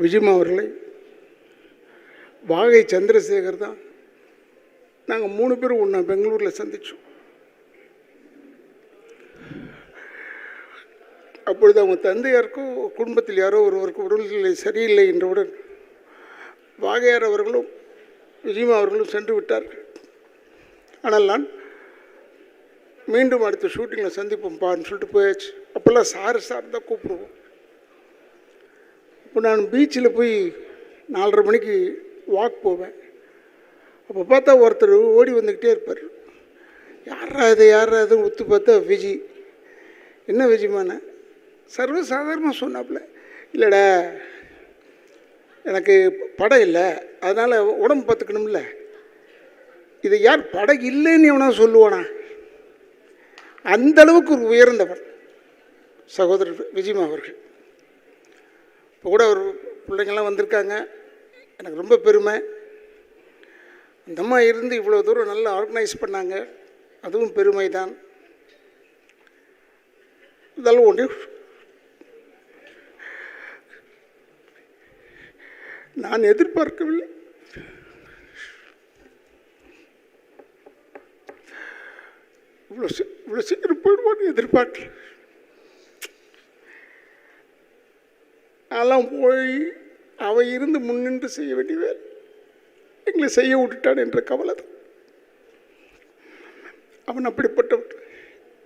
விஜயம்மா அவர்களை, வாகை சந்திரசேகர் தான். நாங்கள் 3 பேரும் ஒன்றா பெங்களூரில் சந்தித்தோம். அப்பொழுது அவங்க தந்தையாருக்கும் குடும்பத்தில் யாரோ ஒருவருக்கு உடல்நிலை சரியில்லை என்றவுடன் வாகையார் அவர்களும் விஜயம்மா அவர்களும் சென்று விட்டார்கள். ஆனால் நான் மீண்டும் அடுத்த ஷூட்டிங்கில் சந்திப்போம்ப்பான்னு சொல்லிட்டு போயாச்சு. அப்போல்லாம் சார் தான் கூப்பிடுவோம். இப்போ நான் பீச்சில் போய் 4:30 மணிக்கு வாக் போவேன். அப்போ பார்த்தா ஒருத்தர் ஓடி வந்துக்கிட்டே இருப்பார். யாரா இதுன்னு ஒத்து பார்த்தா விஜி. என்ன விஜயமான சர்வசாதாரணமாக சொன்னாப்புல, இல்லைடா எனக்கு படம் இல்லை, அதனால் உடம்பு பார்த்துக்கணும்ல. இதை யார் படம் இல்லைன்னு எவனா சொல்லுவானா? அந்தளவுக்கு ஒரு உயர்ந்தவர் சகோதரர் விஜயம்மா அவர்கள். இப்போ கூட ஒரு பிள்ளைங்கள்லாம் வந்திருக்காங்க, எனக்கு ரொம்ப பெருமை. அந்த அம்மா இருந்து இவ்வளோ தூரம் நல்லா ஆர்கனைஸ் பண்ணாங்க, அதுவும் பெருமை தான். இதெல்லாம் ஒன்று நான் எதிர்பார்க்கவில்லை. இவ்வளோ சீக்கிரம் போயிடுவான்னு எதிர்பார்க்கல. அதெல்லாம் போய் அவை இருந்து முன்னின்று செய்ய வேண்டிய வேலை எங்களை செய்ய விட்டுட்டான் என்ற கவலை தான். அவன் அப்படிப்பட்டவன்,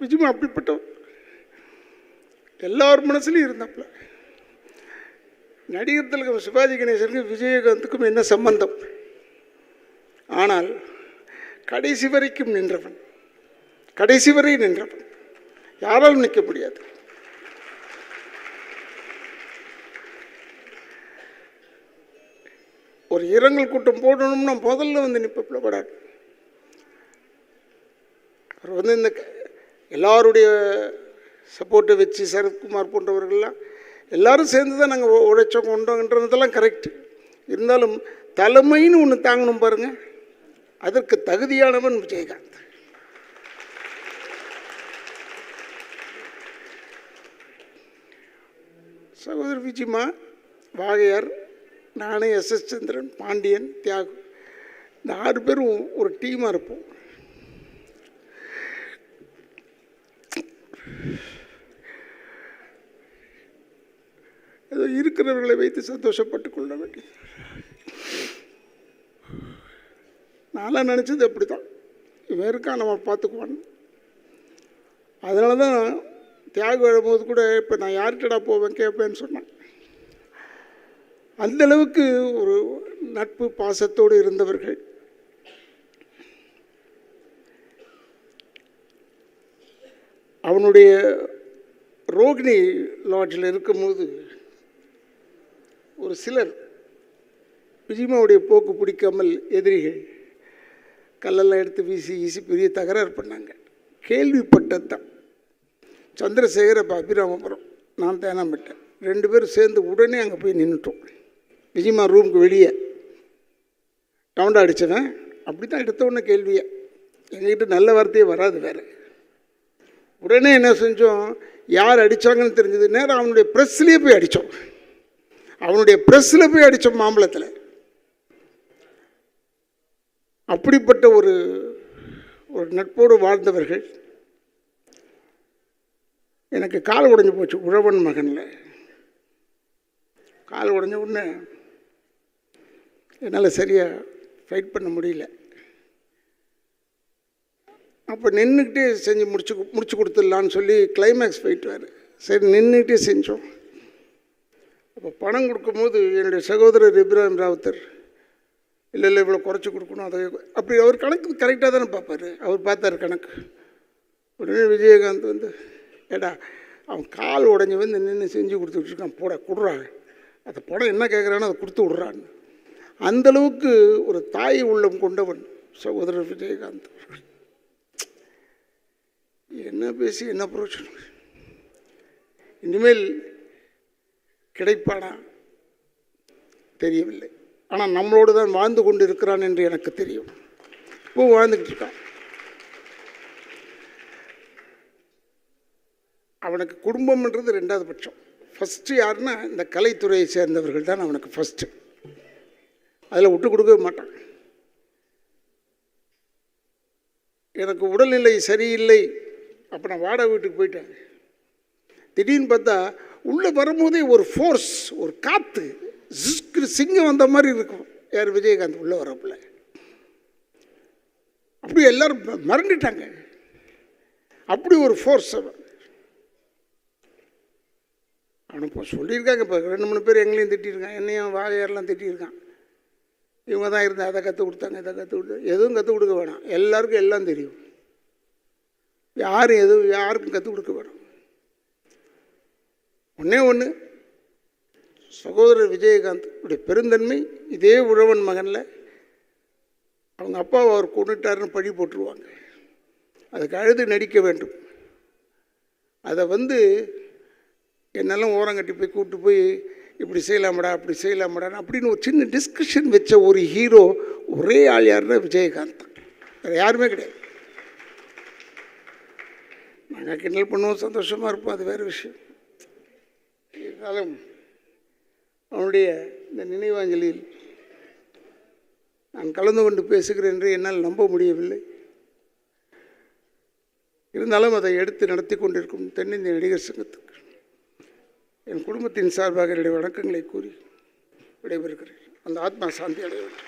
விஜயம்மா அப்படிப்பட்டவன். எல்லார் மனசுலையும் இருந்தாப்புல. நடிகர் திலகம் சிவாஜி கணேசனுக்கும் விஜயகாந்துக்கும் என்ன சம்பந்தம்? ஆனால் கடைசி வரைக்கும் நின்றவன், கடைசி வரை நின்றவன். யாராலும் நிற்க முடியாது. ஒரு இரங்கல் கூட்டம் போடணும்னா முதல்ல வந்து நிற்பப்பில் படாது. அவர் வந்து இந்த எல்லாருடைய சப்போர்ட்டை வச்சு சரத்குமார் போன்றவர்கள்லாம் எல்லோரும் சேர்ந்து தான் நாங்கள் உழைச்சோம் கொண்டோங்கன்றதெல்லாம் கரெக்டு. இருந்தாலும் தலைமைன்னு ஒன்று தாங்கணும் பாருங்கள், அதற்கு தகுதியானவன் விஜயகாந்த். சகோதரர் விஜயம்மா, வாகையார், நானே, எஸ்.எஸ். சந்திரன், பாண்டியன், தியாகு, இந்த 6 பேரும் ஒரு டீமாக இருப்போம். ஏதோ இருக்கிறவர்களை வைத்து சந்தோஷப்பட்டு கொள்ள வேண்டிய. நான்லாம் நினச்சது அப்படி தான், இவன் இருக்கான் நம்ம பார்த்துக்குவான். அதனால தான் தியாகு எழும்போது கூட இப்போ நான் யார்கிட்டடா போவேன் கேட்பேன்னு சொன்னேன். அந்தளவுக்கு ஒரு நட்பு பாசத்தோடு இருந்தவர்கள். அவனுடைய ரோகிணி லாட்ஜில் இருக்கும்போது ஒரு சிலர் விஜயம்மாவுடைய போக்கு பிடிக்காமல் எதிரிகள் கல்லெல்லாம் எடுத்து வீசி பெரிய தகராறு பண்ணாங்க. கேள்விப்பட்டது தான். சந்திரசேகர், அப்போ அபிராமபுரம், நான் தேனாம்பேட்டேன், 2 பேரும் சேர்ந்து உடனே அங்கே போய் நின்றுட்டோம். விஜயம்மா ரூமுக்கு வெளியே ரவுண்டாக அடித்தவன் அப்படி தான் எடுத்த உடனே கேள்வியை. எங்ககிட்ட நல்ல வார்த்தையே வராது வேறு. உடனே என்ன செஞ்சோம், யார் அடித்தாங்கன்னு தெரிஞ்சது நேரம் அவனுடைய ப்ரெஸ்லேயே போய் அடித்தோம். அவனுடைய ப்ரெஸ்ஸில் போய் அடித்தோம் மாம்பழத்தில். அப்படிப்பட்ட ஒரு நட்போடு வாழ்ந்தவர்கள். எனக்கு கால் உடைஞ்சு போச்சு உழவன் மகனில். கால் உடைஞ்ச உடனே என்னால் சரியாக ஃபைட் பண்ண முடியல. அப்போ நின்றுக்கிட்டே செஞ்சு முடிச்சு கொடுத்துடலான்னு சொல்லி கிளைமேக்ஸ் ஃபைட் வேறு. சரி நின்றுக்கிட்டே செஞ்சோம். அப்போ பணம் கொடுக்கும்போது என்னுடைய சகோதரர் இப்ராஹிம் ராவுத்தர், இல்லை இவ்வளோ குறைச்சி கொடுக்கணும், அதை அப்படி அவர் கணக்கு கரெக்டாக தானே பார்ப்பார். அவர் பார்த்தார் கணக்கு. உடனே விஜயகாந்த் வந்து, ஏடா அவன் கால் உடஞ்சி வந்து நின்று செஞ்சு கொடுத்துட்ருக்கான், கொடுறாங்க, அந்த படம் என்ன கேட்குறானோ அதை கொடுத்து விட்றான்னு. அந்தளவுக்கு ஒரு தாய் உள்ளம் கொண்டவன் சகோதரர் விஜயகாந்த். என்ன பேசி என்ன பிரயோஜனம்? இனிமேல் கிடைப்பானா தெரியவில்லை. ஆனால் நம்மளோடு தான் வாழ்ந்து கொண்டு இருக்கிறான் என்று எனக்கு தெரியும். இப்போ வாழ்ந்துக்கிட்டு இருக்கான். அவனுக்கு குடும்பம்ன்றது 2வது பட்சம். ஃபஸ்ட்டு யாருன்னா இந்த கலைத்துறையை சேர்ந்தவர்கள் தான் அவனுக்கு ஃபஸ்ட்டு. அதில் விட்டு கொடுக்கவே மாட்டான். எனக்கு உடல்நிலை சரியில்லை, அப்போ நான் வாடகை வீட்டுக்கு போயிட்டேன். திடீர்னு பார்த்தா உள்ளே வரும்போதே ஒரு ஃபோர்ஸ், ஒரு காற்று, சிங்கம் வந்த மாதிரி இருக்கும். யார்? விஜயகாந்த் உள்ளே வரப்பில்ல. அப்படி எல்லோரும் மறந்துட்டாங்க. அப்படி ஒரு ஃபோர்ஸ் அவனை இப்போ சொல்லியிருக்காங்க. இப்போ 2-3 பேர் எங்களையும் திட்டிருக்கான், என்னையும் வாழையாரெலாம் திட்டியிருக்கான். இவங்க தான் இருந்தால் அதை கற்றுக் கொடுத்தாங்க, இதை கற்றுக் கொடுத்தாங்க. எதுவும் கற்றுக் கொடுக்க வேணாம், எல்லாருக்கும் எல்லாம் தெரியும். யாருக்கும் கற்றுக் கொடுக்க வேணாம். ஒன்று சகோதரர் விஜயகாந்த் உடைய பெருந்தன்மை இதே உழவன் மகனில் அவங்க அப்பாவை அவர் கொண்டுட்டாருன்னு பழி போட்டுருவாங்க. அதுக்கு அழுது நடிக்க வேண்டும். அதை என்னெல்லாம் ஓரங்கட்டி போய் கூப்பிட்டு போய் இப்படி செய்யலாமடா அப்படி செய்யலாமடான்னு அப்படின்னு ஒரு சின்ன டிஸ்கஷன் வச்ச ஒரு ஹீரோ ஒரே ஆள் யாருன்னா விஜயகாந்த். வேறு யாருமே கிடையாது. நாங்கள் கிண்டல் பண்ணுவோம், சந்தோஷமாக இருப்போம், அது வேறு விஷயம். இருந்தாலும் அவனுடைய இந்த நினைவாஞ்சலியில் நான் கலந்து கொண்டு பேசுகிறேன் என்று என்னால் நம்ப முடியவில்லை. இருந்தாலும் அதை எடுத்து நடத்தி கொண்டிருக்கும் தென்னிந்திய நடிகர் சங்கத்துக்கு என் குடும்பத்தின் சார்பாக என்னுடைய வணக்கங்களை கூறி விடைபெறுகிறேன். அந்த ஆத்மா சாந்தி அடைய வேண்டும்.